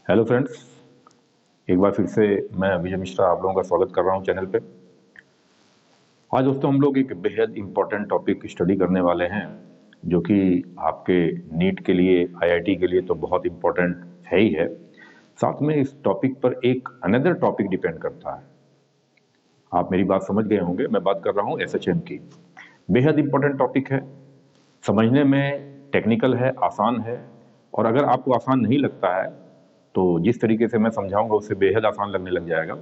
Hello friends, एक बार फिर से मैं विजय मिश्रा आप लोगों का स्वागत कर रहा हूं चैनल पे। आज दोस्तों हम लोग एक बेहद इम्पोर्टेंट टॉपिक स्टडी करने वाले हैं जो कि आपके नीट के लिए, आईआईटी के लिए तो बहुत इम्पोर्टेंट है ही है। साथ में इस टॉपिक पर एक अनदर टॉपिक डिपेंड करता है। आप मेरी बात समझ गए होंगे, मैं बात कर रहा हूँ एसएचएम की। बेहद इम्पोर्टेंट टॉपिक है, समझने में टेक्निकल है, आसान है, और अगर आपको आसान नहीं लगता है तो जिस तरीके से मैं समझाऊंगा उससे बेहद आसान लगने लग जाएगा।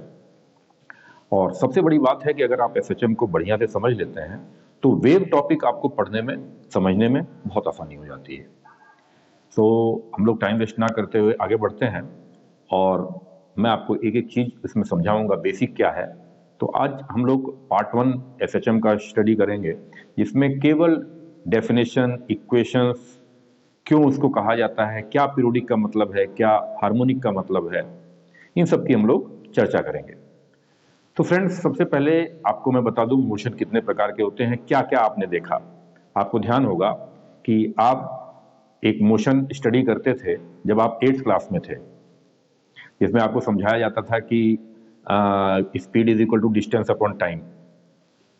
और सबसे बड़ी बात है कि अगर आप एसएचएम को बढ़िया से समझ लेते हैं तो वेव टॉपिक आपको पढ़ने में, समझने में बहुत आसानी हो जाती है। तो हम लोग टाइम वेस्ट ना करते हुए आगे बढ़ते हैं और मैं आपको एक एक चीज़ इसमें समझाऊंगा, बेसिक क्या है। तो आज हम लोग पार्ट 1 एसएचएम का स्टडी करेंगे, जिसमें केवल डेफिनेशन, इक्वेशंस, क्यों उसको कहा जाता है, क्या पीरियोडिक का मतलब है, क्या हार्मोनिक का मतलब है, इन सब की हम लोग चर्चा करेंगे। तो फ्रेंड्स, सबसे पहले आपको मैं बता दूं मोशन कितने प्रकार के होते हैं, क्या क्या आपने देखा। आपको ध्यान होगा कि आप एक मोशन स्टडी करते थे जब आप 8th क्लास में थे, जिसमें आपको समझाया जाता था कि speed is equal to distance upon time.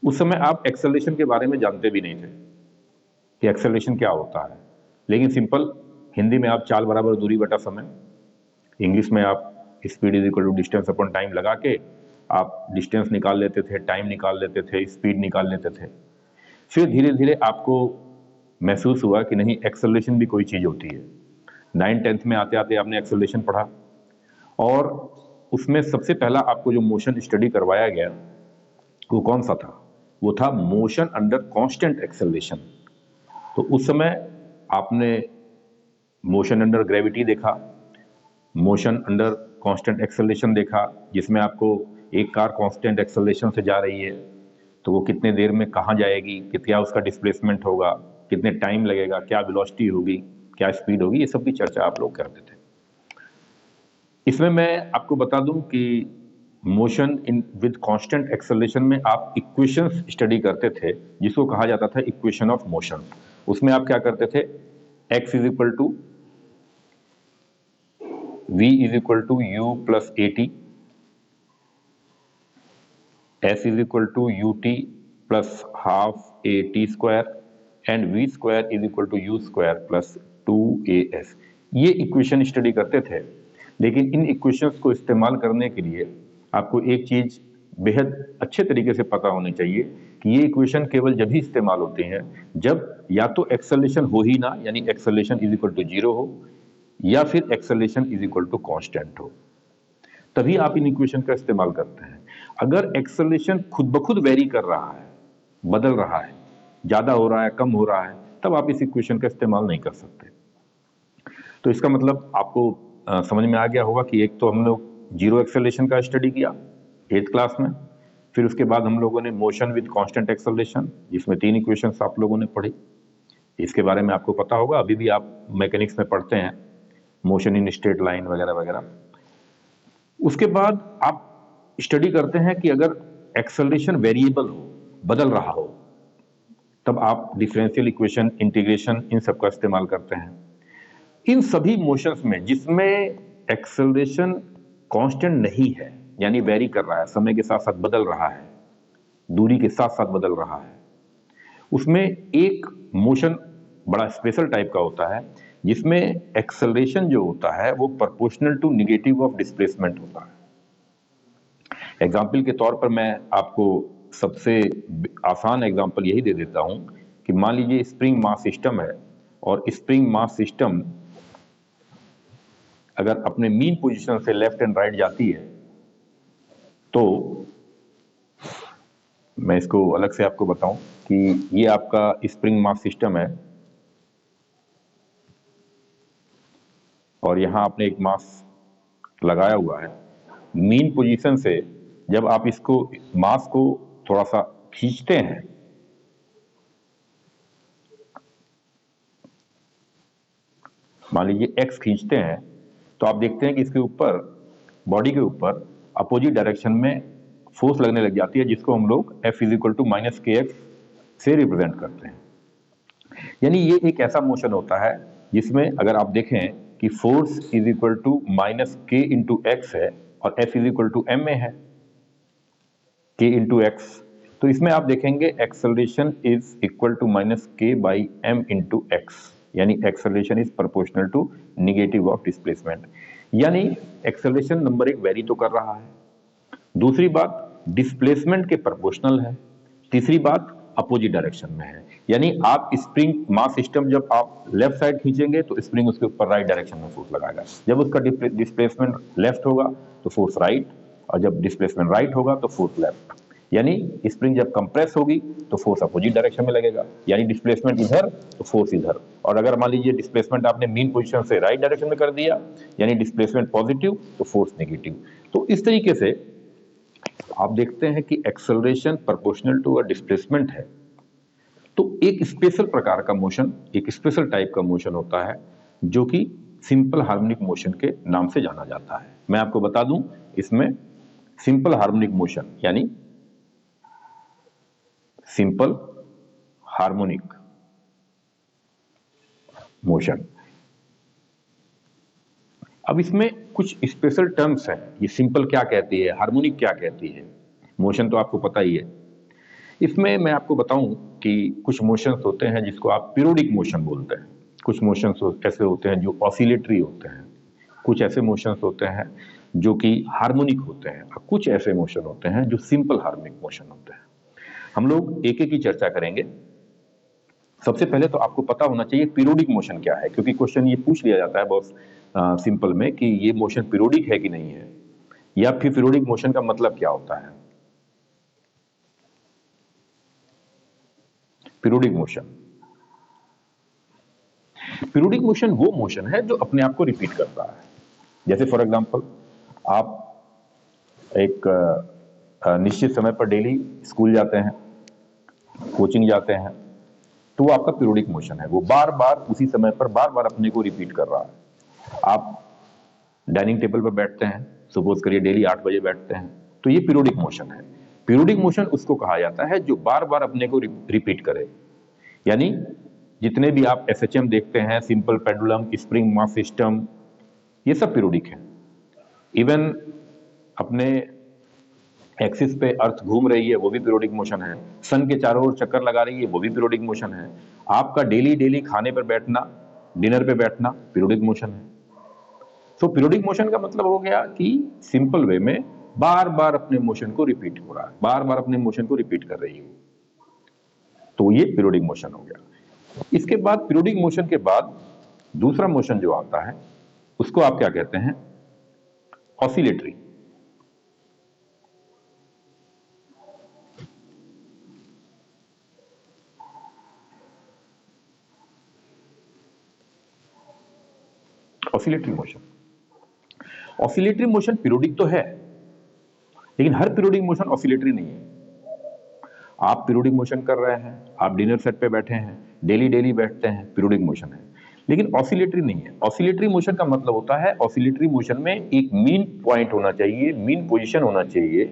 उस समय आप एक्सेलरेशन के बारे में जानते भी नहीं थे कि एक्सेलरेशन क्या होता है, लेकिन सिंपल हिंदी में आप चाल बराबर दूरी बटा समय, इंग्लिश में आप speed is equal to distance upon time लगा के आप डिस्टेंस निकाल लेते थे, टाइम निकाल लेते थे, स्पीड निकाल लेते थे। फिर धीरे धीरे आपको महसूस हुआ कि नहीं, एक्सेलरेशन भी कोई चीज़ होती है। 9th-10th में आते आते आपने एक्सेलरेशन पढ़ा और उसमें सबसे पहला आपको जो मोशन स्टडी करवाया गया वो कौन सा था? वो था मोशन अंडर कांस्टेंट एक्सेलरेशन। तो उस समय आपने मोशन अंडर ग्रेविटी देखा, मोशन अंडर कांस्टेंट एक्सेलरेशन देखा, जिसमें आपको एक कार कांस्टेंट एक्सेलरेशन से जा रही है तो वो कितने देर में कहाँ जाएगी, क्या उसका डिस्प्लेसमेंट होगा, कितने टाइम लगेगा, क्या वेलोसिटी होगी, क्या स्पीड होगी, ये सब की चर्चा आप लोग करते थे। इसमें मैं आपको बता दूं कि motion in with constant acceleration में आप इक्वेशंस स्टडी करते थे, जिसको कहा जाता था इक्वेशन ऑफ मोशन। उसमें आप क्या करते थे? x is equal to v is equal to u plus A T, s is equal to U T plus half A T square and v square is equal to U square plus 2as। ये equation study करते थे। लेकिन इन equations को इस्तेमाल करने के लिए आपको एक चीज बेहद अच्छे तरीके से पता होनी चाहिए कि ये इक्वेशन केवल जब ही इस्तेमाल होती हैं जब या तो एक्सेलरेशन हो ही ना, यानी एक्सेलरेशन इज इक्वल टू 0 हो, या फिर acceleration is equal to constant हो, तभी आप इन इक्वेशन का इस्तेमाल करते हैं। अगर एक्सेलरेशन खुद ब खुद वेरी कर रहा है, बदल रहा है, ज्यादा हो रहा है, कम हो रहा है, तब आप इस इक्वेशन का इस्तेमाल नहीं कर सकते। तो इसका मतलब आपको समझ में आ गया होगा कि एक तो हम लोग जीरो एक्सेलरेशन का स्टडी किया 8th क्लास में, फिर उसके बाद हम लोगों ने मोशन विद कांस्टेंट एक्सेलरेशन, जिसमें 3 इक्वेशंस आप लोगों ने पढ़ी। इसके बारे में आपको पता होगा, अभी भी आप मैकेनिक्स में पढ़ते हैं, मोशन इन स्ट्रेट लाइन वगैरह वगैरह। उसके बाद आप स्टडी करते हैं कि अगर एक्सेलरेशन वेरिएबल हो, बदल रहा हो, तब आप डिफरेंशियल इक्वेशन, इंटीग्रेशन, इन सब का इस्तेमाल करते हैं। इन सभी मोशंस में जिसमें एक्सेलरेशन कांस्टेंट नहीं है, यानी वेरी कर रहा है, समय के साथ साथ बदल रहा है, दूरी के साथ साथ बदल रहा है, उसमें एक मोशन बड़ा स्पेशल टाइप का होता है जिसमें एक्सेलरेशन जो होता है वो proportional to negative of displacement होता है। एग्जाम्पल के तौर पर मैं आपको सबसे आसान एग्जाम्पल यही दे देता हूं कि मान लीजिए स्प्रिंग मास सिस्टम है, और स्प्रिंग मास सिस्टम अगर अपने मीन पोजीशन से लेफ्ट एंड राइट जाती है, तो मैं इसको अलग से आपको बताऊं कि ये आपका स्प्रिंग मास सिस्टम है और यहां आपने एक मास लगाया हुआ है। मीन पोजीशन से जब आप इसको, मास को थोड़ा सा खींचते हैं, मान लीजिए x खींचते हैं, तो आप देखते हैं कि इसके ऊपर, बॉडी के ऊपर अपोजिट डायरेक्शन में फोर्स लगने लग जाती है, जिसको हम लोग F is equal to minus के एक्स से रिप्रेजेंट करते हैं। यानी ये एक ऐसा मोशन होता है जिसमें अगर आप देखें कि force is equal to minus के इंटू एक्स है और F is equal to M A है, के इंटू एक्स। तो इसमें आप देखेंगे acceleration is equal to minus के बाई एम इंटू एक्स, यानी acceleration is proportional to negative of displacement, यानी एक्सेलरेशन नंबर एक वेरी तो कर रहा है, दूसरी बात डिस्प्लेसमेंट के प्रोपोर्शनल है, तीसरी बात अपोजिट डायरेक्शन में है। यानी आप स्प्रिंग मास सिस्टम जब आप लेफ्ट साइड खींचेंगे तो स्प्रिंग उसके ऊपर राइट डायरेक्शन में फोर्स लगाएगा, जब उसका डिस्प्लेसमेंट लेफ्ट होगा तो फोर्स राइट, और जब डिस्प्लेसमेंट राइट होगा तो फोर्स लेफ्ट। यानी स्प्रिंग जब कंप्रेस होगी तो फोर्स अपोजिट डायरेक्शन में लगेगा, यानी डिस्प्लेसमेंट इधर तो फोर्स इधर। और अगर मान लीजिए डिस्प्लेसमेंट आपने मीन पोजीशन से राइट डायरेक्शन में कर दिया, यानी डिस्प्लेसमेंट पॉजिटिव तो फोर्स नेगेटिव। तो इस तरीके से आप देखते हैं कि acceleration proportional to a displacement है। तो एक स्पेशल प्रकार का मोशन, एक स्पेशल टाइप का मोशन होता है जो कि सिंपल हार्मोनिक मोशन के नाम से जाना जाता है। मैं आपको बता दूं, इसमें सिंपल हार्मोनिक मोशन यानी सिंपल हार्मोनिक मोशन, अब इसमें कुछ स्पेशल टर्म्स हैं। ये सिंपल क्या कहती है, हार्मोनिक क्या कहती है, मोशन तो आपको पता ही है। इसमें मैं आपको बताऊं कि कुछ मोशंस होते हैं जिसको आप पीरियोडिक मोशन बोलते हैं, कुछ मोशंस ऐसे होते हैं जो ऑसिलेटरी होते हैं, कुछ ऐसे मोशंस होते हैं जो कि हार्मोनिक होते हैं, और कुछ ऐसे मोशन होते हैं जो सिंपल हार्मोनिक मोशन होते हैं। हम लोग एक एक की चर्चा करेंगे। सबसे पहले तो आपको पता होना चाहिए पीरियोडिक मोशन क्या है, क्योंकि क्वेश्चन ये पूछ लिया जाता है बहुत सिंपल में कि ये मोशन पीरियोडिक है कि नहीं है, या फिर पीरियोडिक मोशन का मतलब क्या होता है। पीरियोडिक मोशन, पीरियोडिक मोशन वो मोशन है जो अपने आप को रिपीट करता है। जैसे फॉर एग्जांपल आप एक निश्चित समय पर डेली स्कूल जाते हैं, कोचिंग जाते हैं, तो वो आपका पीरियोडिक मोशन है, वो बार बार उसी समय पर बार बार अपने को रिपीट कर रहा है। आप डाइनिंग टेबल पर बैठते हैं, सपोज करिए डेली 8 बजे बैठते हैं, तो ये पीरियोडिक मोशन है। पीरियोडिक मोशन उसको कहा जाता है जो बार बार अपने को रिपीट करे। यानी जितने भी आप एसएचएम देखते हैं, simple pendulum, spring mass system, ये सब पीरियोडिक है। इवन अपने एक्सिस पे अर्थ घूम रही है वो भी पीरियोडिक मोशन है, सन के चारों ओर चक्कर लगा रही है वो भी पीरियोडिक मोशन है, आपका डेली खाने पर बैठना, डिनर पे बैठना पीरियोडिक मोशन है। तो पीरियोडिक मोशन का मतलब हो गया कि सिंपल वे में बार बार अपने मोशन को रिपीट हो रहा है, बार बार अपने मोशन को रिपीट कर रही है, तो ये पीरियोडिक मोशन हो गया। इसके बाद पीरियोडिक मोशन के बाद दूसरा मोशन जो आता है उसको आप क्या कहते हैं, oscillatory. Oscillatory motion, oscillatory motion periodic तो है, लेकिन हर पीरियोडिक मोशन ऑसिलेटरी नहीं है। आप पीरियोडिक मोशन कर रहे हैं, आप डिनर सेट पे बैठे हैं, डेली बैठते हैं, पीरियोडिक मोशन है, लेकिन ऑसिलेटरी नहीं है। ऑसिलेटरी मोशन का मतलब होता है, ऑसिलेटरी मोशन में एक मीन पॉइंट होना चाहिए, मीन पोजीशन होना चाहिए,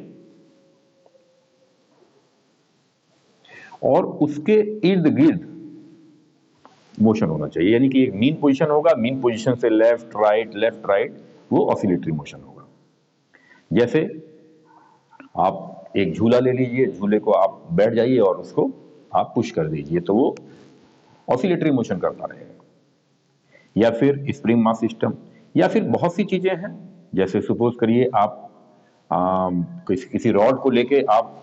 और उसके इर्द गिर्द मोशन होना चाहिए। यानी कि एक मीन पोजीशन होगा, मीन पोजीशन से लेफ्ट राइट, वो ऑसिलेटरी मोशन होगा। जैसे आप एक झूला ले लीजिए, झूले को आप बैठ जाइए और उसको आप पुश कर दीजिए, तो वो ऑसिलेटरी मोशन करता रहेगा। या फिर स्प्रिंग मास सिस्टम, या फिर बहुत सी चीजें हैं। जैसे सपोज करिए आप किसी रॉड को लेके, आप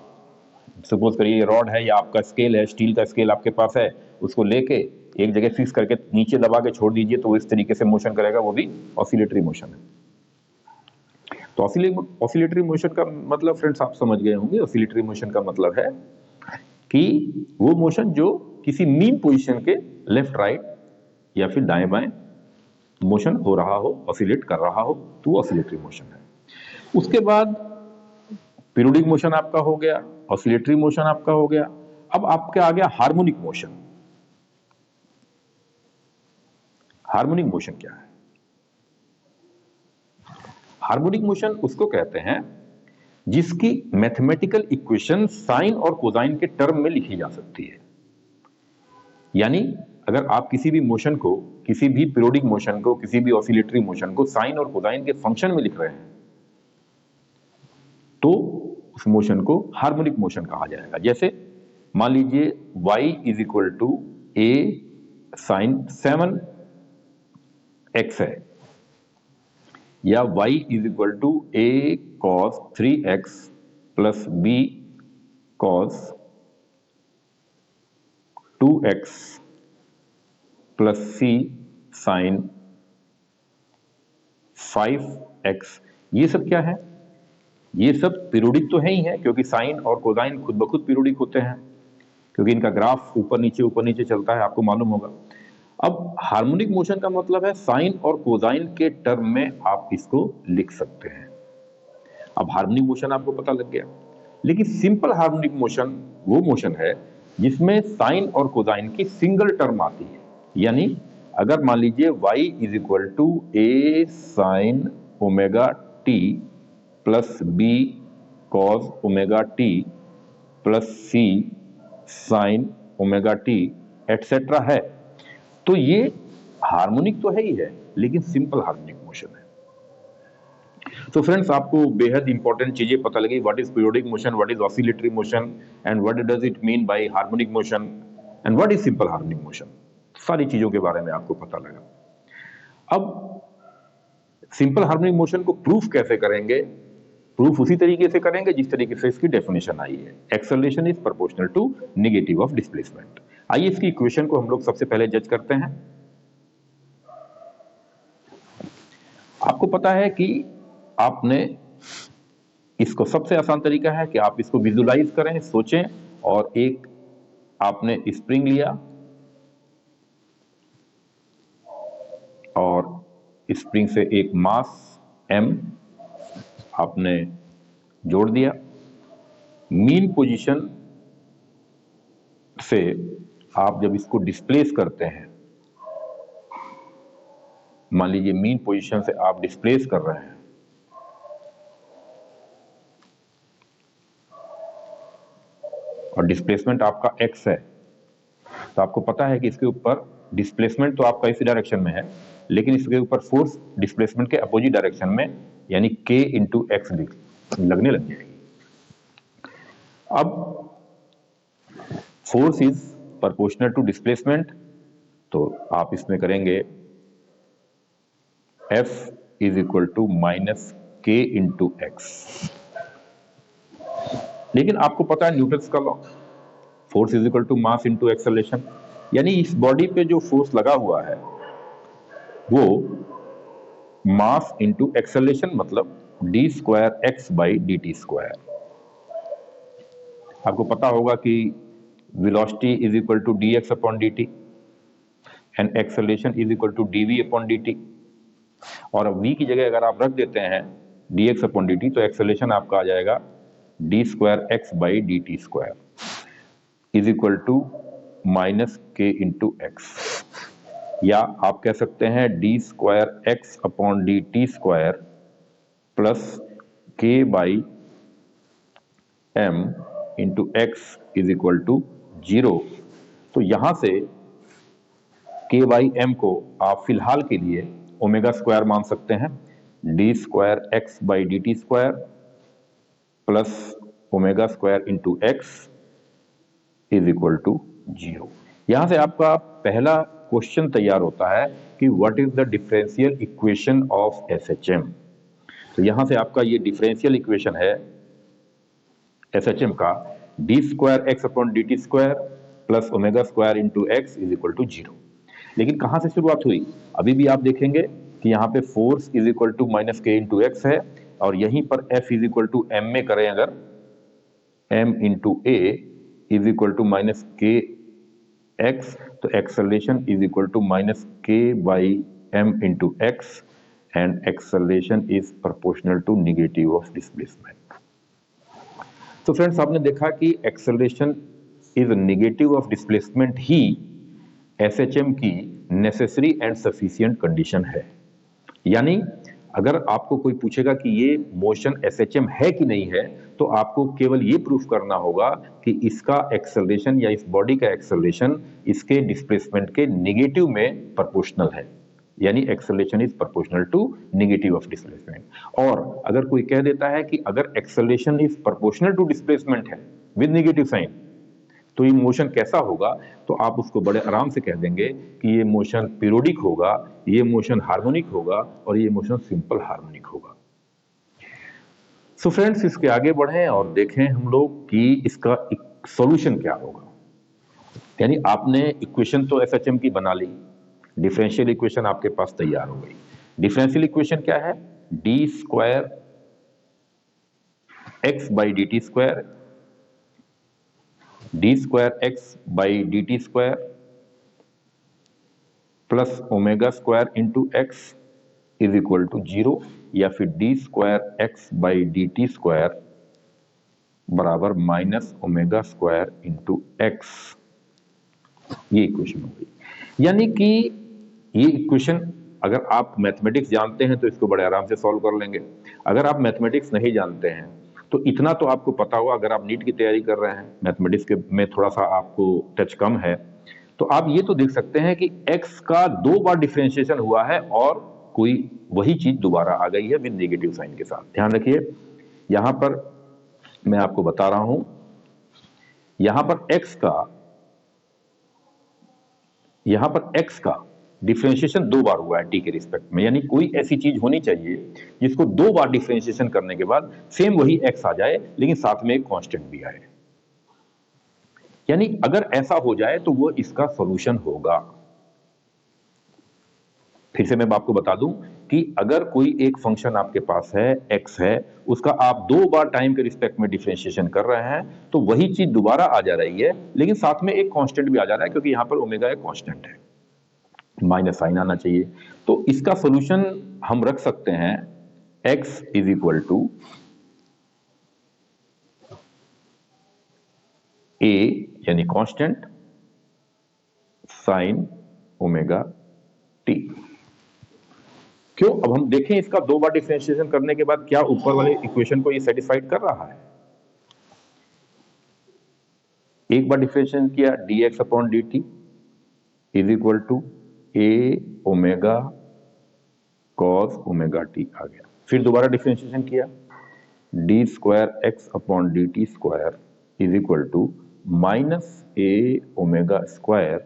सपोज करिए रॉड है या आपका स्केल है, स्टील का स्केल आपके पास है, उसको लेके एक जगह फिक्स करके नीचे दबा के छोड़ दीजिए, तो इस तरीके से मोशन करेगा, वो भी ऑसिलेटरी मोशन है। तो ऑसिलेटरी मोशन का मतलब फ्रेंड्स आप समझ गए होंगे। ऑसिलेटरी मोशन का मतलब है कि वो मोशन जो किसी मीन पोजीशन के लेफ्ट राइट या फिर दाएं बाएं मोशन हो रहा हो, ऑसिलेट कर रहा हो, तो वो ऑसिलेटरी मोशन है। उसके बाद पीरियोडिक मोशन आपका हो गया, ऑसिलेटरी मोशन आपका हो गया। अब आपका आ गया हार्मोनिक मोशन। हार्मोनिक मोशन क्या है? हार्मोनिक मोशन उसको कहते हैं जिसकी मैथमेटिकल इक्वेशन साइन और कोसाइन के टर्म में लिखी जा सकती है। यानी अगर आप किसी भी मोशन को, किसी भी पीरियोडिक मोशन को, किसी भी ऑसिलेटरी मोशन को साइन और कोसाइन के फंक्शन में लिख रहे हैं तो उस मोशन को हार्मोनिक मोशन कहा जाएगा। जैसे मान लीजिए y is equal to a sine 7x है, या y is equal to a cos 3x plus b cos 2x plus c sine 5x। ये सब क्या है? ये सब पीरियोडिक तो है ही है, क्योंकि साइन और कोसाइन खुद ब खुद पीरियोडिक होते हैं, क्योंकि इनका ग्राफ ऊपर नीचे चलता है, आपको मालूम होगा। अब हार्मोनिक मोशन का मतलब है साइन और कोसाइन के टर्म में आप इसको लिख सकते हैं। अब हार्मोनिक मोशन आपको पता लग गया, लेकिन सिंपल हार्मोनिक मोशन वो मोशन है जिसमें साइन और कोसाइन की सिंगल टर्म आती है। यानी अगर मान लीजिए y is equal to a sine omega T plus b cos omega T plus c sine omega T et cetera है, तो ये हार्मोनिक तो है ही है, लेकिन सिंपल हार्मोनिक मोशन है। तो फ्रेंड्स, आपको बेहद इंपॉर्टेंट चीजें पता लगी। What is periodic motion, what is oscillatory motion, and what does it mean by harmonic motion, and what is simple harmonic motion. सारी चीजों के बारे में आपको पता लगा। अब सिंपल हार्मोनिक मोशन को प्रूफ कैसे करेंगे? प्रूफ उसी तरीके से करेंगे जिस तरीके से इसकी डेफिनेशन आई है। Acceleration is proportional to negative of displacement. आइए इसकी इक्वेशन को हम लोग सबसे पहले जज करते हैं। आपको पता है कि आपने इसको, सबसे आसान तरीका है कि आप इसको विजुलाइज करें, सोचें, और एक आपने स्प्रिंग लिया और स्प्रिंग से एक मास m आपने जोड़ दिया। मीन पोजीशन से आप जब इसको डिस्प्लेस करते हैं, मान लीजिए मीन पोजीशन से आप डिस्प्लेस कर रहे हैं, और डिस्प्लेसमेंट आपका x है, तो आपको पता है कि इसके ऊपर डिस्प्लेसमेंट तो आपका इसी डायरेक्शन में है, लेकिन इसके ऊपर फोर्स डिस्प्लेसमेंट के अपोजिट डायरेक्शन में, यानी k इंटू एक्स लगने लग जाएगी। अब force is proportional to displacement, तो आप इसमें करेंगे F is equal to minus k into X. लेकिन आपको पता है न्यूटन्स का law, force is equal to mass into acceleration, यानी इस बॉडी पे जो फोर्स लगा हुआ है वो मास इंटू एक्सेलरेशन, मतलब D square x by D T square. आपको पता होगा कि velocity is equal to D X upon D T and acceleration is equal to D V upon D T, और v की जगह अगर आप रख देते हैं D X upon D T, तो एक्सेलरेशन आपका आ जाएगा D square x by D T square is equal to minus के इंटू एक्स, या आप कह सकते हैं D square x upon D T square plus k by M into x is equal to 0। तो यहां से के बाई एम को आप फिलहाल के लिए ओमेगा स्क्वायर मान सकते हैं, D square x by D T square plus omega square into x is equal to 0। यहां से आपका पहला क्वेश्चन तैयार होता है कि what is the differential equation of SHM। तो यहां से आपका ये डिफरेंशियल इक्वेशन है SHM का, D square x upon D T square plus omega square into x is equal to 0। लेकिन कहां से शुरुआत हुई? अभी भी आप देखेंगे कि यहाँ पे force is equal to minus के इंटू एक्स है, और यहीं पर F is equal to m में करें अगर, m into a is equal to minus के एक्स, तो acceleration is equal to minus के by M into x, and acceleration is proportional to negative of displacement. तो फ्रेंड्स, आपने देखा कि acceleration is negative of displacement ही SHM की necessary and sufficient condition है। यानी अगर आपको कोई पूछेगा कि ये मोशन एसएचएम है कि नहीं है, तो आपको केवल ये प्रूफ करना होगा कि इसका एक्सेलरेशन या इस बॉडी का एक्सेलरेशन इसके डिस्प्लेसमेंट के नेगेटिव में प्रोपोर्शनल है, यानी acceleration is proportional to negative of displacement. और अगर कोई कह देता है कि अगर acceleration is proportional to displacement है विद नेगेटिव साइन, तो ये मोशन कैसा होगा, तो आप उसको बड़े आराम से कह देंगे कि ये मोशन पीरियोडिक होगा, ये मोशन हार्मोनिक होगा और ये मोशन सिंपल हार्मोनिक होगा। सो फ्रेंड्स, इसके आगे बढ़ें और देखें हम लोग कि इसका सॉल्यूशन क्या होगा। यानी आपने इक्वेशन तो एसएचएम की बना ली, डिफरेंशियल इक्वेशन आपके पास तैयार हो गई। डिफरेंशियल इक्वेशन क्या है? D square x by D T square, d square x by D T square plus omega square into x is equal to 0, या फिर d square x by D T square बराबर minus omega square into x. ये equation हो गई। यानी कि ये equation अगर आप मैथमेटिक्स जानते हैं तो इसको बड़े आराम से सॉल्व कर लेंगे। अगर आप मैथमेटिक्स नहीं जानते हैं तो इतना तो आपको पता होगा, अगर आप नीट की तैयारी कर रहे हैं, मैथमेटिक्स के में थोड़ा सा आपको टच कम है, तो आप ये तो देख सकते हैं कि x का 2 बार डिफरेंशिएशन हुआ है और कोई वही चीज दोबारा आ गई है विद नेगेटिव साइन के साथ। ध्यान रखिए, यहां पर मैं आपको बता रहा हूं, यहां पर x का डिफरेंशिएशन 2 बार हुआ है t के रिस्पेक्ट में। यानी कोई ऐसी चीज होनी चाहिए जिसको 2 बार डिफरेंशिएशन करने के बाद सेम वही x आ जाए, लेकिन साथ में एक कांस्टेंट भी आए। यानी अगर ऐसा हो जाए तो वो इसका सॉल्यूशन होगा। फिर से मैं आपको बता दूं कि अगर कोई एक फंक्शन आपके पास है, x है, उसका आप 2 बार टाइम के रिस्पेक्ट में डिफरेंशिएशन कर रहे हैं, तो वही चीज दोबारा आ जा रही है, लेकिन साथ में एक कांस्टेंट भी आ जा रहा है, क्योंकि यहां पर ओमेगा एक कांस्टेंट है, माइनस साइन आना चाहिए। तो इसका सॉल्यूशन हम रख सकते हैं x is equal to a यानी कांस्टेंट साइन ओमेगा टी। क्यों? अब हम देखें इसका 2 बार डिफरेंशिएशन करने के बाद क्या ऊपर वाले इक्वेशन को ये सेटिस्फाइड कर रहा है। एक बार डिफरेंशिएशन किया dx upon dt is equal to a omega cos omega t आ गया। फिर दोबारा डिफरेंशिएशन किया d square x upon D T square is equal to minus a omega square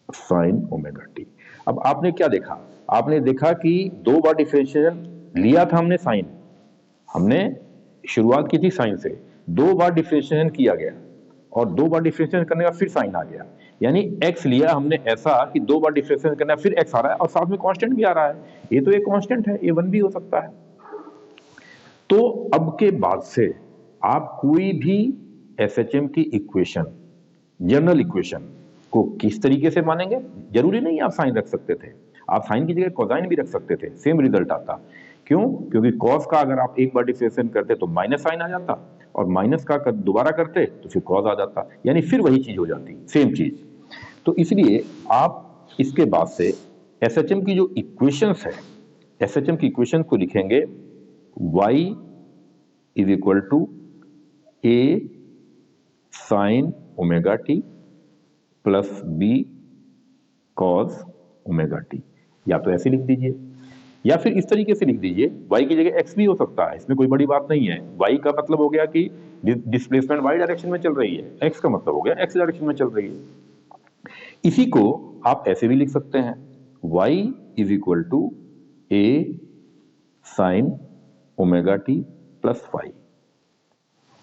sine omega t. अब आपने क्या देखा? आपने देखा कि 2 बार डिफरेंशिएशन लिया था हमने साइन, हमने शुरुआत की थी साइन से, 2 बार डिफरेंशिएशन किया गया और 2 बार डिफरेंशिएशन करने का फिर साइन आ गया। यानी x लिया हमने ऐसा कि 2 बार डिफरेंशिएशन करना फिर x आ रहा है और साथ में कांस्टेंट भी आ रहा है। ये तो एक कांस्टेंट है, ये 1 भी हो सकता है। तो अब के बाद से आप कोई भी एसएचएम की इक्वेशन, जनरल इक्वेशन को किस तरीके से मानेंगे? जरूरी नहीं आप साइन रख सकते थे, आप साइन की जगह कोसाइन भी रख सकते थे, सेम रिजल्ट आता। क्यों? क्योंकि कॉस का अगर आप एक बार डिफरेंशिएशन करते तो माइनस साइन आ जाता, और माइनस का दोबारा करते तो फिर कॉस आ जाता, यानी फिर वही चीज हो जाती, सेम चीज। तो इसलिए आप इसके बाद से एसएचएम की जो इक्वेशंस है, एसएचएम की इक्वेशन को लिखेंगे y is equal to a sine omega T plus b cos omega T. या तो ऐसे लिख दीजिए या फिर इस तरीके से लिख दीजिए, y की जगह x भी हो सकता है, इसमें कोई बड़ी बात नहीं है। y का मतलब हो गया कि डिस्प्लेसमेंट y डायरेक्शन में चल रही है, x का मतलब हो गया x डायरेक्शन में चल रही है। इसी को आप ऐसे भी लिख सकते हैं y is equal to a sine omega T plus five,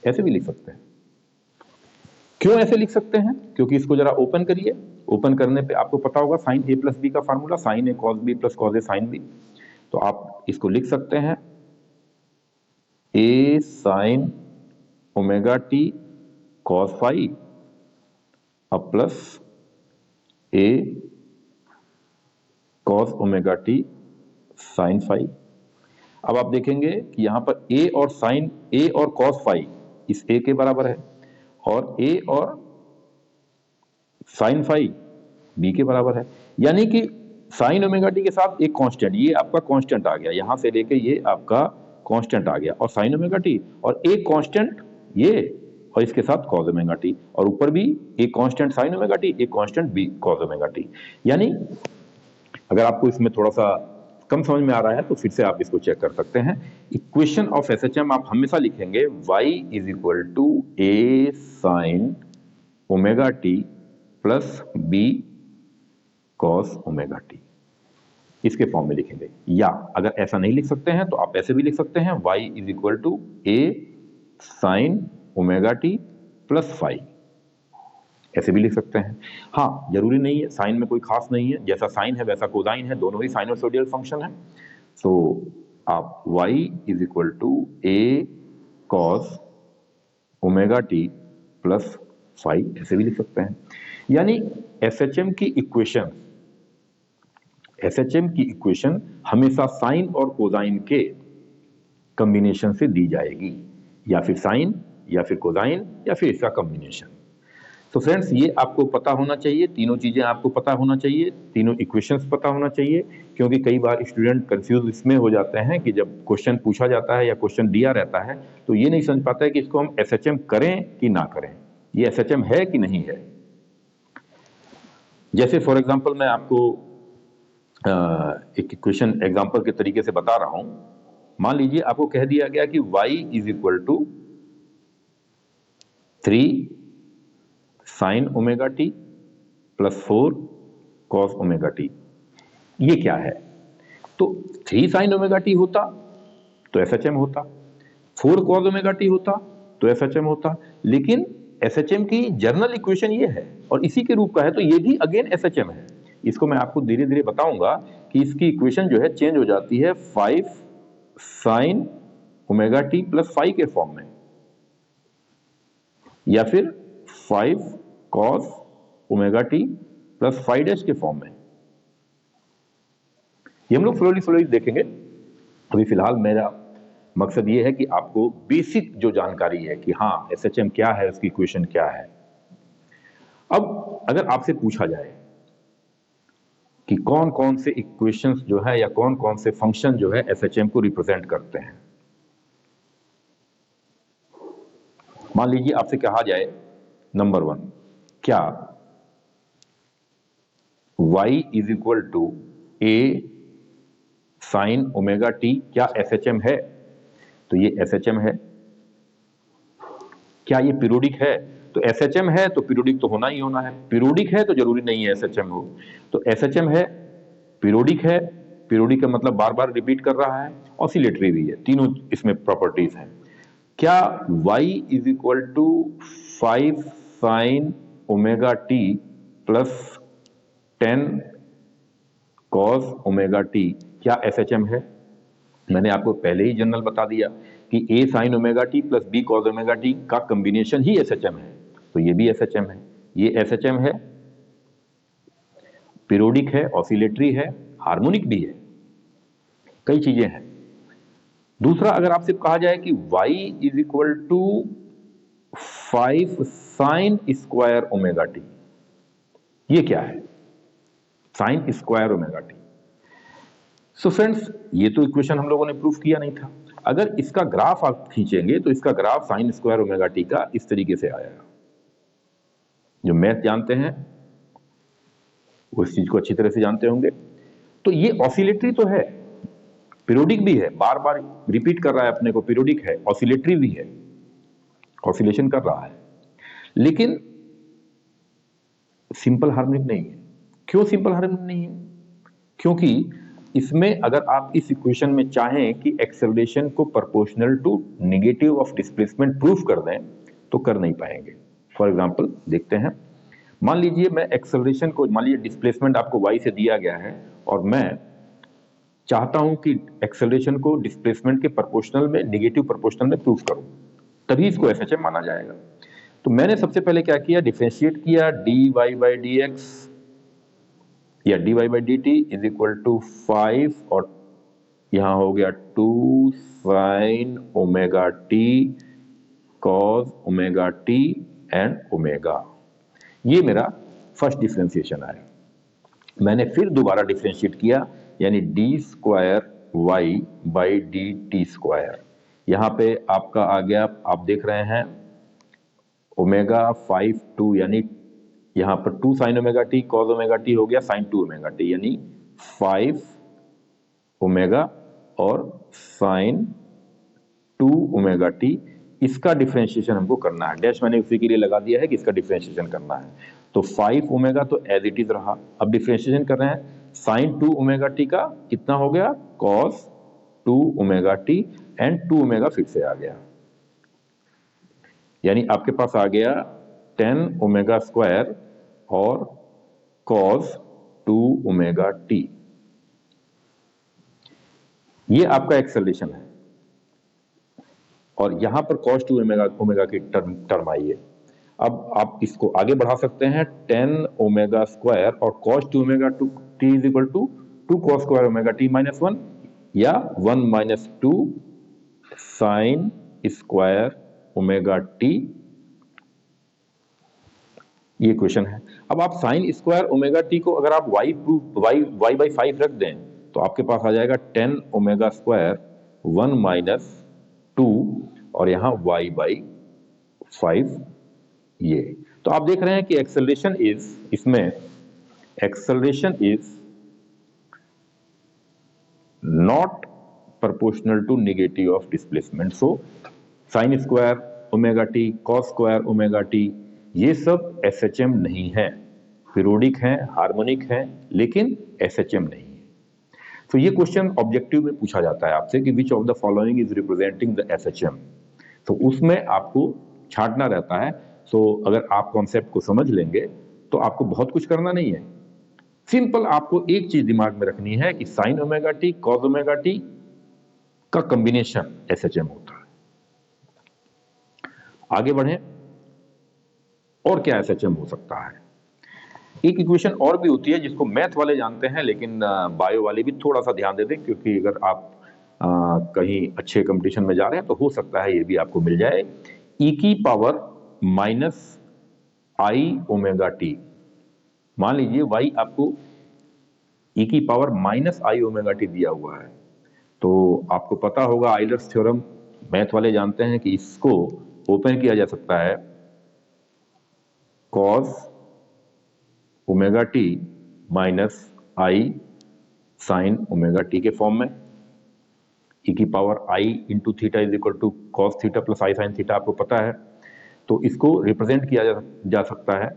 ऐसे भी लिख सकते हैं। क्यों ऐसे लिख सकते हैं? क्योंकि इसको जरा ओपन करिए, ओपन करने पे आपको पता होगा साइन ए प्लस बी का formula, sine a cos b plus cos a sine b. तो आप इसको लिख सकते हैं a sine omega t cos five अब plus a cos omega t sine five. अब आप देखेंगे कि यहां पर ए और साइन, ए और कॉस फाइव इस ए के बराबर है और ए और साइन फाइव बी के बराबर है। यानी कि साइन ओमेगा टी के साथ एक कांस्टेंट, ये आपका कांस्टेंट आ गया, यहां से लेके ये आपका कांस्टेंट आ गया, और साइन ओमेगा टी, और एक कांस्टेंट ये, और इसके साथ कॉस ओमेगा टी, और ऊपर भी एक कांस्टेंट साइन ओमेगा टी, एक constant B cos omega T. यानी अगर आपको इसमें थोड़ा सा कम समझ में आ रहा है तो फिर से आप इसको चेक कर सकते हैं। इक्वेशन ऑफ एसएचएम आप हमेशा लिखेंगे y is equal to A sine omega T plus B cos omega T, इसके फॉर्म में लिखेंगे। या अगर ऐसा नहीं लिख सकते हैं तो आप ऐसे भी लिख सकते हैं, y is equal to A sine omega T plus five, ऐसे भी लिख सकते हैं। हाँ, जरूरी नहीं है, साइन में कोई खास नहीं है, जैसा साइन है वैसा कोसाइन है, दोनों ही साइनोसोडियल फंक्शन है। तो आप y is equal to A cos omega T plus five ऐसे भी लिख सकते हैं। यानी एसएचएम की इक्वेशन हमेशा साइन और कोसाइन के कॉम्बिनेशन से दी जाएगी, या फिर साइन या फिर कोसाइन या फिर इसका कॉम्बिनेशन। तो फ्रेंड्स, ये आपको पता होना चाहिए, तीनों चीजें आपको पता होना चाहिए, तीनों इक्वेशंस पता होना चाहिए, क्योंकि कई बार स्टूडेंट कंफ्यूज इसमें हो जाते हैं कि जब क्वेश्चन पूछा जाता है या क्वेश्चन दिया रहता है तो ये नहीं समझ पाता है कि इसको हम एसएचएम करें कि ना करें, ये एसएचएम है कि नहीं है। जैसे फॉर एग्जाम्पल मैं आपको एक इक्वेशन एग्जाम्पल के तरीके से बता रहा हूं। मान लीजिए आपको कह दिया गया कि y is equal to 3 sine omega T plus 4 cos omega T. ये क्या है? तो 3 साइन ओमेगा टी होता तो एसएचएम होता, 4 कॉस ओमेगा टी होता तो एसएचएम होता, लेकिन एसएचएम की जर्नल इक्वेशन ये है और इसी के रूप का है, तो ये भी अगेन एसएचएम है। इसको मैं आपको धीरे धीरे बताऊंगा कि इसकी इक्वेशन जो है चेंज हो जाती है 5 साइन ओमेगा टी प्लस 5 के फॉर्म में, या फिर 5 cos omega T plus 5 dash के फॉर्म में। ये हम लोग स्लोली देखेंगे। अभी फिलहाल मेरा मकसद ये है कि आपको बेसिक जो जानकारी है कि हाँ एसएचएम क्या है, उसकी इक्वेशन क्या है। अब अगर आपसे पूछा जाए कि कौन कौन से इक्वेशंस जो है या कौन कौन से फंक्शन जो है एसएचएम को रिप्रेजेंट करते हैं, मान लीजिए आपसे कहा जाए नंबर 1, क्या y is equal to A sine omega T क्या एसएचएम है? तो ये एसएचएम है। क्या ये पीरियोडिक है? तो एसएचएम है तो पीरियोडिक तो होना ही होना है, पीरियोडिक है तो जरूरी नहीं है एसएचएम हो। तो एसएचएम है, पीरियोडिक है, पीरियोडिक का मतलब बार बार रिपीट कर रहा है, ऑसिलेटरी भी है, तीनों इसमें प्रॉपर्टीज हैं। क्या y is equal to 5 sine omega T plus 10 cos omega T क्या एसएचएम है? मैंने आपको पहले ही जनरल बता दिया कि a sine omega T plus b cos omega T का कॉम्बिनेशन ही एसएचएम है, तो ये भी एसएचएम है। ये एसएचएम है, पीरियोडिक है, ऑसिलेटरी है, हार्मोनिक भी है, कई चीजें हैं। दूसरा, अगर आपसे कहा जाए कि y is equal to 5 sine square omega T, ये क्या है? Sine square omega T. So friends, ये तो इक्वेशन हम लोगों ने प्रूफ किया नहीं था। अगर इसका ग्राफ आप खींचेंगे तो इसका graph sign square omega T का इस तरीके से आएगा। जो मैथ जानते हैं वो इस चीज को अच्छी तरह से जानते होंगे। तो ये ऑसिलेटरी तो है, पीरियोडिक भी है, बार बार रिपीट कर रहा है अपने को, पीरियोडिक है, ऑसिलेटरी भी है, ऑसिलेशन कर रहा है, लेकिन सिंपल हार्मोनिक नहीं है। क्यों सिंपल हार्मोनिक नहीं है? क्योंकि इसमें अगर आप इस इक्वेशन में चाहें कि एक्सेलरेशन को proportional to negative of displacement proof कर दें तो कर नहीं पाएंगे। फॉर एग्जांपल देखते हैं, मान लीजिए मैं एक्सेलरेशन को, मान लीजिए डिस्प्लेसमेंट आपको y से दिया गया है और मैं चाहता हूं कि एक्सेलरेशन को डिस्प्लेसमेंट के प्रोपोर्शनल में, नेगेटिव प्रोपोर्शनल में प्रूफ करूं, तभी इसको एसएचएम माना जाएगा। तो मैंने सबसे पहले क्या किया, डिफरेंशिएट किया dy बाई डी एक्स या dy by D t is equal to 5 और यहां हो गया 2 sine omega t cos omega t and omega. ये मेरा फर्स्ट डिफरेंशिएशन आया। मैंने फिर दोबारा डिफ्रेंशिएट किया, यानी d square y by D T square. यहाँ पे आपका आ गया, आप देख रहे हैं ओमेगा 5 2, यानी यहाँ पर 2 sine omega t cos omega T हो गया साइन 2 ओमेगा टी, यानी 5 ओमेगा और साइन 2 ओमेगा टी। इसका डिफरेंशिएशन हमको करना है, डैश मैंने उसी के लिए लगा दिया है कि इसका डिफरेंशिएशन करना है। तो 5 ओमेगा तो एज इट इज रहा, अब डिफरेंशिएशन कर रहे हैं साइन 2 ओमेगा टी का, कितना हो गया cos 2 omega t, and 2 omega फिर से आ गया, यानी आपके पास आ गया 10 ओमेगा स्क्वायर और कॉस 2 ओमेगा टी। ये आपका एक्सेलरेशन है, और यहां पर cos 2 ओमेगा की टर्म आई है। अब आप इसको आगे बढ़ा सकते हैं, 10 ओमेगा स्क्वायर और cos 2 omega t is equal to 2 cos square omega t minus 1, या 1 minus 2 sine square omega T. ये क्वेश्चन है। अब आप साइन स्क्वायर ओमेगा टी को अगर आप y बाई 5 रख दें तो आपके पास आ जाएगा 10 ओमेगा स्क्वायर 1 माइनस 2 और यहां y बाई 5। ये तो आप देख रहे हैं कि एक्सेलरेशन इज, इसमें acceleration is not proportional to negative of displacement. So sine square omega t cos square omega T ये सब एसएचएम नहीं है, पीरियोडिक हैं, हार्मोनिक हैं, लेकिन एसएचएम नहीं है। तो ये क्वेश्चन ऑब्जेक्टिव में पूछा जाता है आपसे कि which of the following is representing the SHM, तो उसमें आपको छांटना रहता है। सो अगर आप कॉन्सेप्ट को समझ लेंगे तो आपको बहुत कुछ करना नहीं है, सिंपल आपको एक चीज दिमाग में रखनी है कि sign omega t cos omega T का कॉम्बिनेशन एसएचएम होता है। आगे बढ़ें, और क्या एसएचएम हो सकता है। एक इक्वेशन और भी होती है जिसको मैथ वाले जानते हैं, लेकिन बायो वाले भी थोड़ा सा ध्यान दे दें, क्योंकि अगर आप कहीं अच्छे कंपटीशन में जा रहे हैं तो हो सकता है ये भी आपको मिल जाए। ई की पावर माइनस आई ओमेगा टी, मान लीजिए y आपको ई की पावर माइनस आई ओमेगा टी दिया हुआ है, तो आपको पता होगा आइलर्स थ्योरम, मैथ वाले जानते हैं कि इसको ओपन किया जा सकता है cos omega t minus i sine omega t के फॉर्म में। ई की power i into theta is equal to cos theta plus i sine theta आपको पता है, तो इसको रिप्रेजेंट किया जा सकता है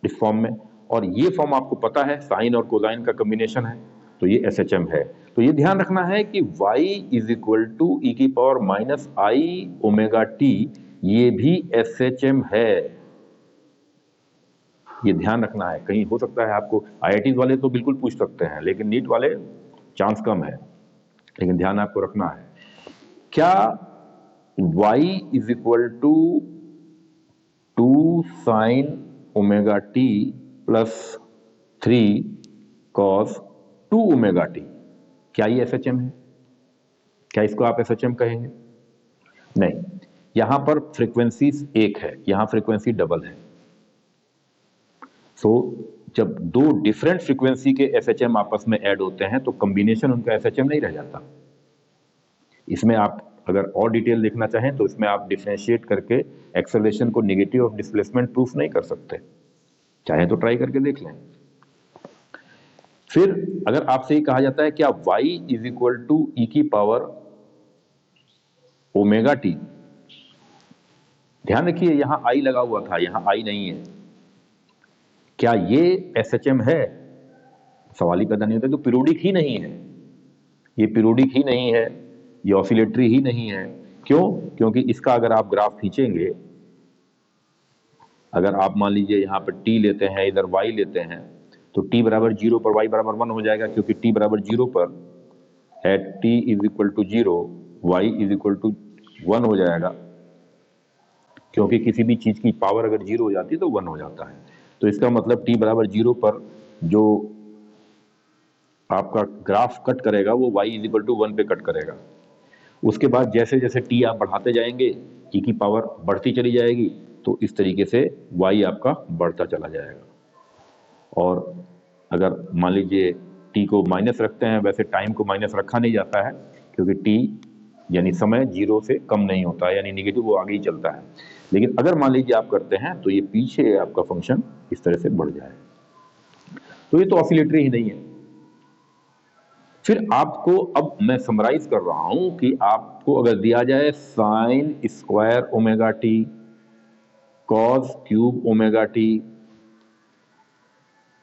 इस फॉर्म में। और ये फॉर्म आपको पता है साइन और कोसाइन का कॉम्बिनेशन है, तो ये एसएचएम है। तो ये ध्यान रखना है कि y इज इक्वल टू ई की पावर माइनस आई ओमेगा टी, ये भी एसएचएम है, ये ध्यान रखना है। कहीं हो सकता है आपको, आईआईटी वाले तो बिल्कुल पूछ सकते हैं, लेकिन नीट वाले चांस कम है, लेकिन ध्यान आपको रखना है। क्या y is equal to 2 sine omega T plus 3 cos 2 omega T, क्या ये एसएचएम है? क्या इसको आप एसएचएम कहेंगे? नहीं, यहां पर फ्रीक्वेंसी एक है, यहां फ्रीक्वेंसी डबल है। सो जब दो डिफरेंट फ्रीक्वेंसी के एसएचएम आपस में ऐड होते हैं तो कॉम्बिनेशन उनका एसएचएम नहीं रह जाता। इसमें आप अगर और डिटेल देखना चाहें तो इसमें आप डिफरेंशिएट करके एक्सेलरेशन को नेगेटिव ऑफ डिस्प्लेसमेंट प्रूफ नहीं कर सकते, चाहे तो ट्राई करके देख लें। फिर अगर आपसे ये कहा जाता है क्या y इज इक्वल टू ई की पावर ओमेगा टी, ध्यान रखिए यहां आई लगा हुआ था, यहां आई नहीं है, क्या ये एसएचएम है? सवाल ही पैदा नहीं होता। तो पीरियोडिक ही नहीं है, ये पीरियोडिक ही नहीं है, ये ऑसिलेटरी ही नहीं है। क्यों? क्योंकि इसका अगर आप ग्राफ खींचेंगे, अगर आप मान लीजिए यहाँ पर t लेते हैं, इधर y लेते हैं, तो t बराबर 0 पर y बराबर 1 हो जाएगा, क्योंकि t बराबर 0 पर at t is equal to 0 y is equal to 1 हो जाएगा, क्योंकि किसी भी चीज की पावर अगर 0 हो जाती है तो 1 हो जाता है। तो इसका मतलब t बराबर 0 पर जो आपका ग्राफ कट करेगा वो y इज इक्वल टू 1 पे कट करेगा। उसके बाद जैसे जैसे t आप बढ़ाते जाएंगे, e की पावर बढ़ती चली जाएगी, तो इस तरीके से y आपका बढ़ता चला जाएगा। और अगर मान लीजिए टी को माइनस रखते हैं, वैसे टाइम को माइनस रखा नहीं जाता है क्योंकि टी यानी समय 0 से कम नहीं होता है, यानी निगेटिव वो आगे ही चलता है। लेकिन अगर मान लीजिए आप करते हैं तो ये पीछे आपका फंक्शन इस तरह से बढ़ जाए, तो ये तो ऑसिलेटरी ही नहीं है। फिर आपको अब मैं समराइज कर रहा हूं कि आपको अगर दिया जाए sign square omega t, cos cube omega t,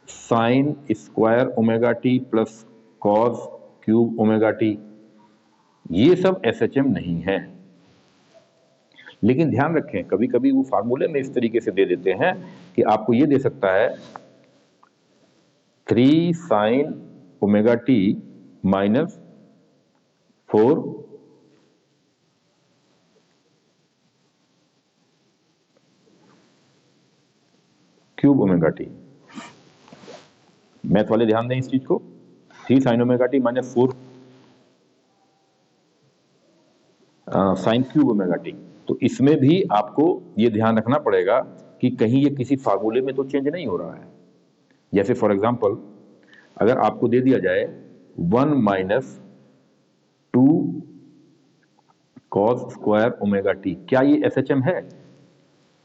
sign square omega T plus cos cube omega T, ये सब एसएचएम नहीं है। लेकिन ध्यान रखें, कभी कभी वो फार्मूले में इस तरीके से दे देते हैं कि आपको ये दे सकता है 3 sine omega t minus 4 cube omega T. Math वाले ध्यान दें इस चीज को, 3 sine omega t minus 4 sine cube omega T. तो इसमें भी आपको ये ध्यान रखना पड़ेगा कि कहीं ये किसी फार्मूले में तो चेंज नहीं हो रहा है। जैसे फॉर एग्जांपल अगर आपको दे दिया जाए 1 minus 2 cos square omega T, क्या ये एसएचएम है?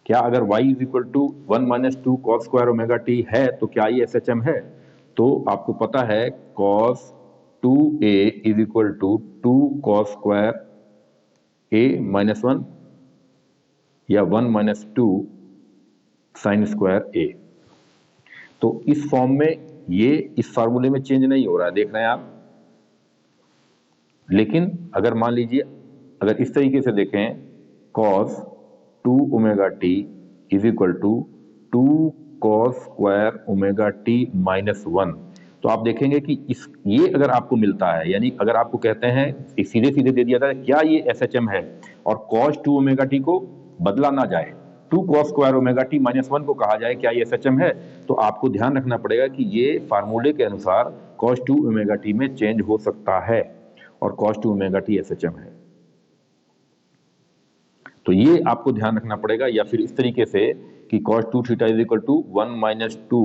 क्या अगर y is equal to 1 minus 2 cos square omega t है तो क्या ये एसएचएम है? तो आपको पता है cos 2a is equal to 2 cos square a minus 1 या 1 माइनस 2 साइन स्क्वायर a। तो इस फॉर्म में ये इस फार्मूले में चेंज नहीं हो रहा है, देख रहे हैं आप। लेकिन अगर मान लीजिए अगर इस तरीके से देखें cos 2 omega t is equal to 2 cos square omega t minus 1, तो आप देखेंगे कि ये अगर आपको मिलता है, यानी अगर आपको कहते हैं सीधे सीधे दे दिया था क्या ये एसएचएम है और cos 2 ओमेगा टी को बदला ना जाए, 2 cos square omega t minus 1 को कहा जाए क्या ये एसएचएम है, तो आपको ध्यान रखना पड़ेगा कि ये फार्मूले के अनुसार cos 2 ओमेगा टी में चेंज हो सकता है और cos 2 ओमेगा टी एसएचएम है। तो ये आपको ध्यान रखना पड़ेगा। या फिर इस तरीके से कि cos 2 theta is equal to 1 minus 2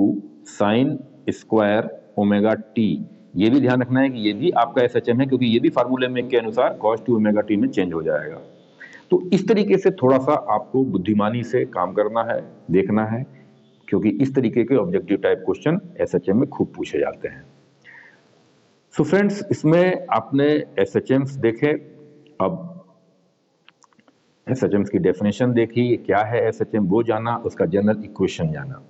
sine square omega T, ये भी ध्यान रखना है कि ये भी आपका एसएचएम है क्योंकि ये भी फार्मूले में के अनुसार cos 2 ओमेगा टी में चेंज हो जाएगा। तो इस तरीके से थोड़ा सा आपको बुद्धिमानी से काम करना है, देखना है, क्योंकि इस तरीके के ऑब्जेक्टिव टाइप क्वेश्चन एसएचएम में खूब पूछे जाते हैं। सो फ्रेंड्स, इसमें आपने एसएचएम्स देखे, अब एसएचएम्स की डेफिनेशन देखी, क्या है एसएचएम वो जाना, उसका जनरल इक्वेशन जाना।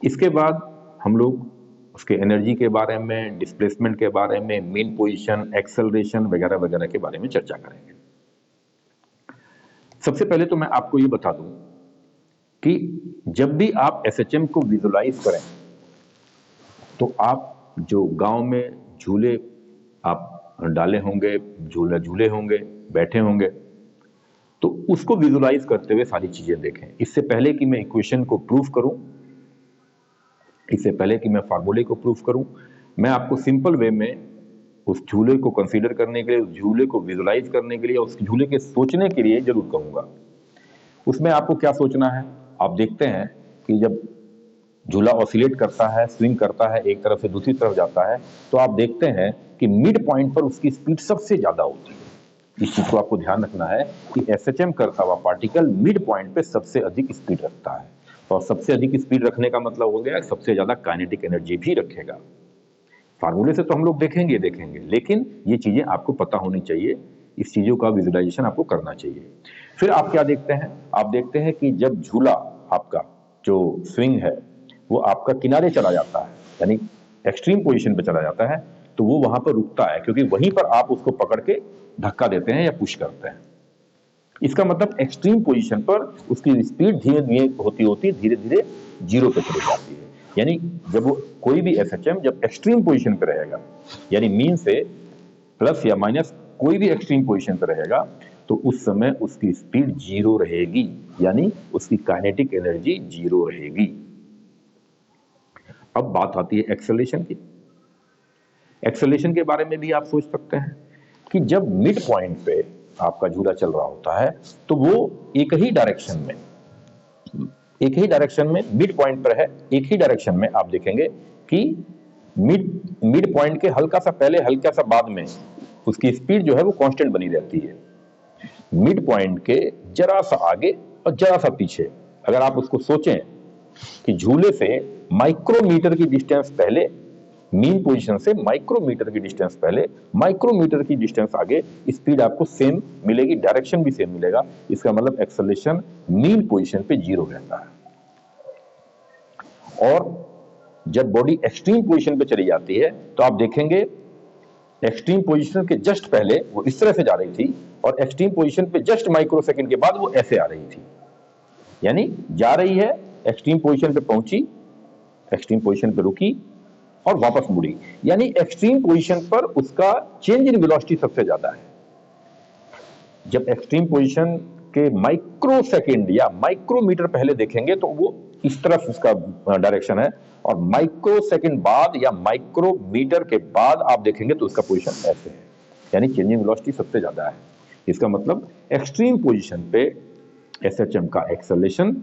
इसके बाद हम लोग उसके एनर्जी के बारे में, डिस्प्लेसमेंट के बारे में, मीन पोजीशन, एक्सेलरेशन वगैरह वगैरह के बारे में चर्चा करेंगे। सबसे पहले तो मैं आपको ये बता दूं कि जब भी आप एसएचएम को विजुलाइज करें तो आप जो गांव में झूले आप डाले होंगे, झूले होंगे, बैठे होंगे, तो उसको विजुलाइज करते हुए सारी चीजें देखें। इससे पहले कि मैं इक्वेशन को प्रूफ करूं, इससे पहले कि मैं फार्मूले को प्रूफ करूं, मैं आपको सिंपल वे में उस झूले को कंसीडर करने के लिए, उस झूले को विजुलाइज करने के लिए, उस झूले के सोचने के लिए जरूर कहूंगा। उसमें आपको क्या सोचना है, आप देखते हैं कि जब झूला ऑसिलेट करता है, स्विंग करता है, एक तरफ से दूसरी तरफ जाता है, तो आप देखते हैं कि मिड पॉइंट पर उसकी स्पीड सबसे ज्यादा होती है। इस चीज को आपको ध्यान रखना है कि एसएचएम करता हुआ पार्टिकल मिड पॉइंट पे सबसे अधिक स्पीड रखता है, और सबसे अधिक स्पीड रखने का मतलब हो गया सबसे ज्यादा काइनेटिक एनर्जी भी रखेगा। फार्मूले से तो हम लोग देखेंगे, लेकिन ये चीजें आपको पता होनी चाहिए, इस चीजों का विजुलाइजेशन आपको करना चाहिए। फिर आप क्या देखते हैं, आप देखते हैं कि जब झूला आपका जो स्विंग है वो आपका किनारे चला जाता है, यानी एक्सट्रीम पोजीशन पे चला जाता है, तो वो वहां पर रुकता है, क्योंकि वहीं पर आप उसको पकड़ के धक्का देते हैं या पुश करते हैं। इसका मतलब एक्सट्रीम पोजीशन पर उसकी स्पीड धीरे धीरे जीरो पे चली जाती है। यानी जब वो कोई भी एसएचएम जब एक्सट्रीम पोजीशन पे रहेगा, यानी मीन से प्लस या माइनस कोई भी एक्सट्रीम पोजीशन पे रहेगा, तो उस समय उसकी स्पीड जीरो रहेगी, यानी उसकी काइनेटिक एनर्जी जीरो रहेगी। अब बात आती है एक्सेलरेशन की। एक्सेलरेशन के बारे में भी आप सोच सकते हैं कि जब मिड पॉइंट पे आपका झूला चल रहा होता है तो वो एक ही डायरेक्शन में मिड पॉइंट पर है, एक ही डायरेक्शन में आप देखेंगे कि मिड पॉइंट के हल्का सा पहले हल्का सा बाद में उसकी स्पीड जो है वो कांस्टेंट बनी रहती है। मिड पॉइंट के जरा सा आगे और जरा सा पीछे अगर आप उसको सोचें कि झूले से माइक्रोमीटर की डिस्टेंस पहले, मीन पोजीशन से माइक्रोमीटर की डिस्टेंस पहले, माइक्रोमीटर की डिस्टेंस आगे, स्पीड आपको सेम मिलेगी, डायरेक्शन भी सेम मिलेगा। इसका मतलब एक्सेलरेशन मीन पोजीशन पे 0 रहता है। और जब बॉडी एक्सट्रीम पोजीशन पे चली जाती है तो आप देखेंगे एक्सट्रीम पोजीशन के जस्ट पहले वो इस तरह से जा रही थी और एक्सट्रीम पोजीशन पे जस्ट माइक्रो सेकंड के बाद वो ऐसे आ रही थी। यानी जा रही है, एक्सट्रीम पोजीशन पे पहुंची, एक्सट्रीम पोजीशन पे रुकी और वापस मुड़ी। यानी एक्सट्रीम पोजीशन पर उसका चेंज इन वेलोसिटी सबसे ज्यादा है। जब एक्सट्रीम पोजीशन के माइक्रो सेकंड या माइक्रोमीटर पहले देखेंगे तो वो इस तरफ उसका डायरेक्शन है, और माइक्रो सेकंड बाद या माइक्रोमीटर के बाद आप देखेंगे तो उसका पोजीशन ऐसे है। यानी चेंजिंग वेलोसिटी सबसे ज्यादा है। इसका मतलब एक्सट्रीम पोजीशन पे एसएचएम का एक्सेलरेशन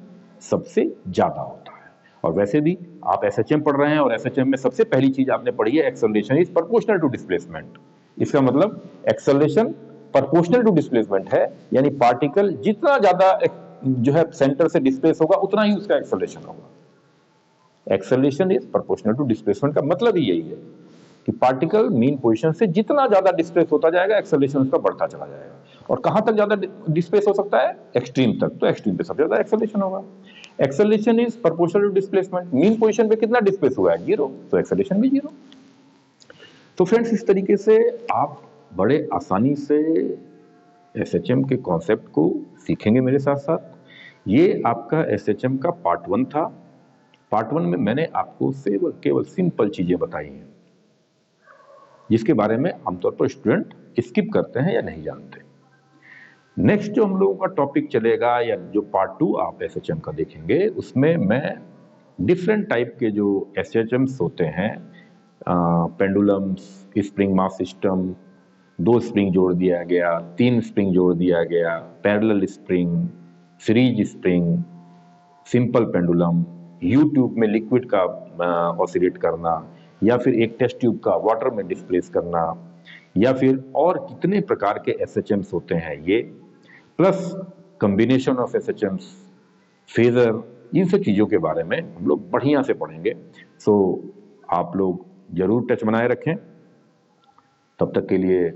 सबसे ज्यादा होता है। और वैसे भी आप एसएचएम पढ़ रहे हैं और एसएचएम में सबसे पहली चीज आपने पढ़ी है acceleration is proportional to displacement. इसका मतलब एक्सेलरेशन प्रोपोर्शनल टू डिस्प्लेसमेंट है, यानी पार्टिकल जितना ज्यादा जो है सेंटर से डिस्प्लेस होगा उतना ही उसका एक्सेलरेशन होगा। Acceleration is proportional to displacement का मतलब ही यही है कि पार्टिकल मीन पोजीशन से जितना ज्यादा डिस्प्लेस होता जाएगा एक्सेलरेशन उसका बढ़ता चला जाएगा। और कहां तक ज्यादा डिस्प्लेस हो सकता है? एक्सट्रीम तक। तो एक्सट्रीम पे सबसे ज्यादा एक्सेलरेशन होगा। Acceleration is proportional to displacement. Mean position पे कितना डिस्प्लेस हुआ है? 0, तो एक्सेलरेशन भी 0। तो फ्रेंड्स, इस तरीके से आप बड़े आसानी से एसएचएम के कॉन्सेप्ट को सीखेंगे मेरे साथ साथ। ये आपका एसएचएम का पार्ट 1 था। पार्ट 1 में मैंने आपको केवल सिंपल चीजें बताई हैं जिसके बारे में आमतौर पर स्टूडेंट स्किप करते हैं या नहीं जानते। नेक्स्ट जो हम लोगों का टॉपिक चलेगा या जो पार्ट 2 आप एसएचएम का देखेंगे उसमें मैं डिफरेंट टाइप के जो एसएचएम्स होते हैं, pendulums, spring mass system, 2 spring जोड़ दिया गया, 3 स्प्रिंग जोड़ दिया गया, parallel spring, series spring, simple pendulum, you tube में लिक्विड का ऑसिलेट करना, या फिर एक टेस्ट ट्यूब का वाटर में डिस्प्लेस करना, या फिर और कितने प्रकार के एसएचएम्स होते हैं ये, प्लस कॉम्बिनेशन ऑफ एसएचएम्स, फेजर, इन सब चीज़ों के बारे में हम लोग बढ़िया से पढ़ेंगे। सो आप लोग जरूर टच बनाए रखें। तब तक के लिए